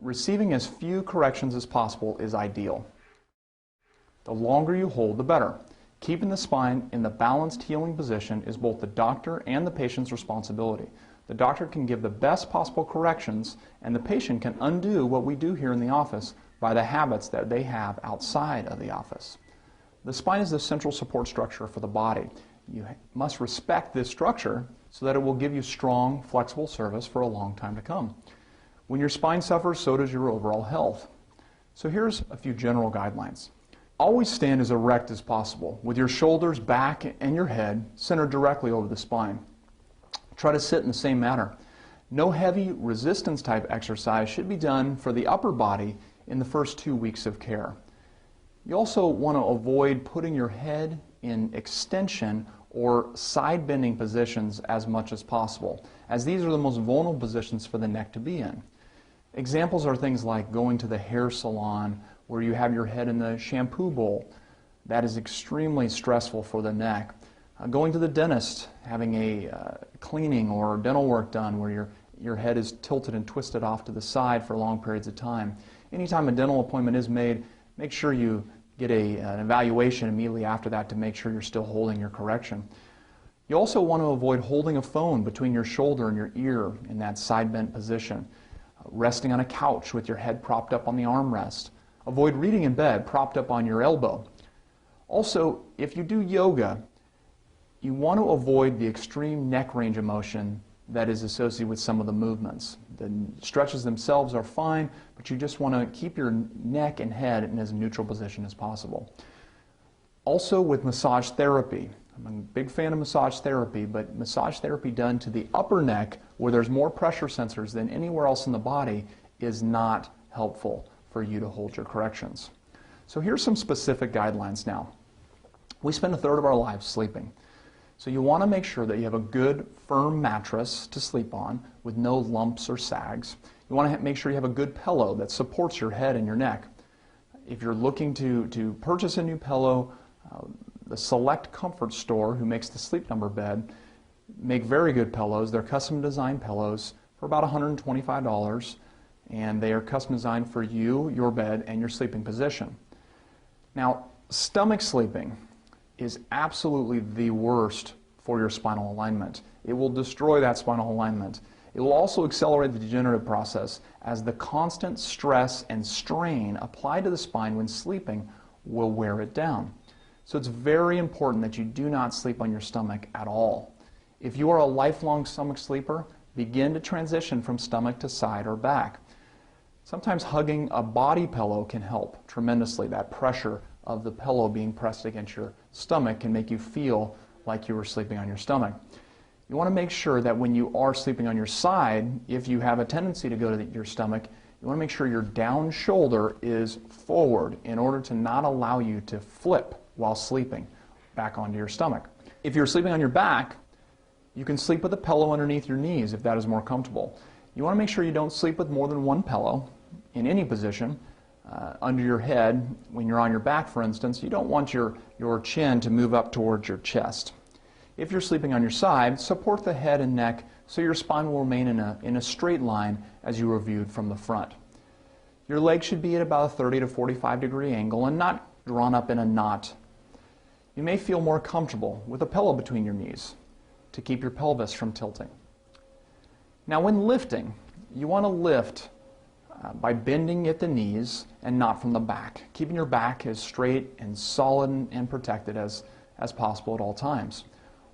Receiving as few corrections as possible is ideal. The longer you hold, the better. Keeping the spine in the balanced healing position is both the doctor and the patient's responsibility. The doctor can give the best possible corrections, and the patient can undo what we do here in the office by the habits that they have outside of the office. The spine is the central support structure for the body. You must respect this structure so that it will give you strong, flexible service for a long time to come. When your spine suffers, so does your overall health. So here's a few general guidelines. Always stand as erect as possible, with your shoulders, back, and your head centered directly over the spine. Try to sit in the same manner. No heavy resistance type exercise should be done for the upper body in the first 2 weeks of care. You also want to avoid putting your head in extension or side bending positions as much as possible, as these are the most vulnerable positions for the neck to be in. Examples are things like going to the hair salon where you have your head in the shampoo bowl. That is extremely stressful for the neck. Going to the dentist, having a cleaning or dental work done where your head is tilted and twisted off to the side for long periods of time. Anytime a dental appointment is made, make sure you get an evaluation immediately after that to make sure you're still holding your correction. You also want to avoid holding a phone between your shoulder and your ear in that side bent position. Resting on a couch with your head propped up on the armrest. Avoid reading in bed propped up on your elbow. Also, if you do yoga, you want to avoid the extreme neck range of motion that is associated with some of the movements. The stretches themselves are fine, but you just want to keep your neck and head in as neutral position as possible. Also with massage therapy, I'm a big fan of massage therapy, but massage therapy done to the upper neck where there's more pressure sensors than anywhere else in the body is not helpful for you to hold your corrections. So here's some specific guidelines now. We spend a third of our lives sleeping. So you want to make sure that you have a good, firm mattress to sleep on with no lumps or sags. You want to make sure you have a good pillow that supports your head and your neck. If you're looking to purchase a new pillow, the Select Comfort Store, who makes the Sleep Number bed, make very good pillows. They're custom designed pillows for about $125, and they are custom designed for you, your bed, and your sleeping position. Now, stomach sleeping is absolutely the worst for your spinal alignment. It will destroy that spinal alignment. It will also accelerate the degenerative process, as the constant stress and strain applied to the spine when sleeping will wear it down. So it's very important that you do not sleep on your stomach at all. If you are a lifelong stomach sleeper, begin to transition from stomach to side or back. Sometimes hugging a body pillow can help tremendously. That pressure of the pillow being pressed against your stomach can make you feel like you were sleeping on your stomach. You want to make sure that when you are sleeping on your side, if you have a tendency to go to your stomach, you want to make sure your down shoulder is forward in order to not allow you to flip while sleeping back onto your stomach. If you're sleeping on your back, you can sleep with a pillow underneath your knees if that is more comfortable. You want to make sure you don't sleep with more than one pillow in any position under your head. When you're on your back, for instance, you don't want your chin to move up towards your chest. If you're sleeping on your side, support the head and neck so your spine will remain in a straight line as you are viewed from the front. Your legs should be at about a 30 to 45 degree angle and not drawn up in a knot. You may feel more comfortable with a pillow between your knees to keep your pelvis from tilting. Now when lifting, you want to lift by bending at the knees and not from the back, keeping your back as straight and solid and protected as possible at all times,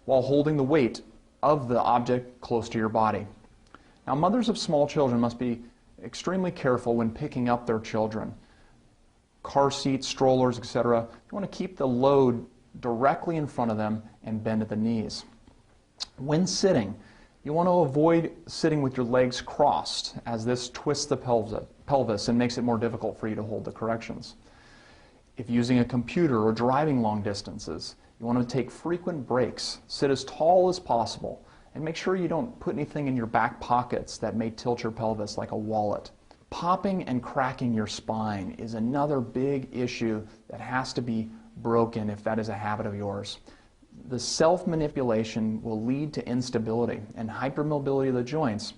while holding the weight of the object close to your body. Now mothers of small children must be extremely careful when picking up their children. Car seats, strollers, etc. You want to keep the load directly in front of them and bend at the knees. When sitting, you want to avoid sitting with your legs crossed, as this twists the pelvis and makes it more difficult for you to hold the corrections. If using a computer or driving long distances, you want to take frequent breaks. Sit as tall as possible and make sure you don't put anything in your back pockets that may tilt your pelvis like a wallet. Popping and cracking your spine is another big issue that has to be broken if that is a habit of yours. The self-manipulation will lead to instability and hypermobility of the joints.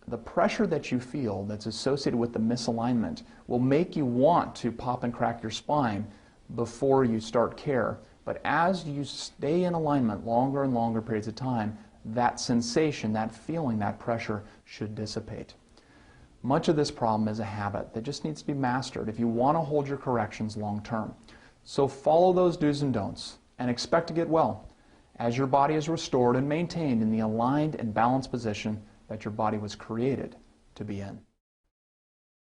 the pressure that you feel that's associated with the misalignment will make you want to pop and crack your spine before you start care. But as you stay in alignment longer and longer periods of time, that sensation, that feeling, that pressure should dissipate. Much of this problem is a habit that just needs to be mastered if you want to hold your corrections long term. So follow those do's and don'ts and expect to get well as your body is restored and maintained in the aligned and balanced position that your body was created to be in.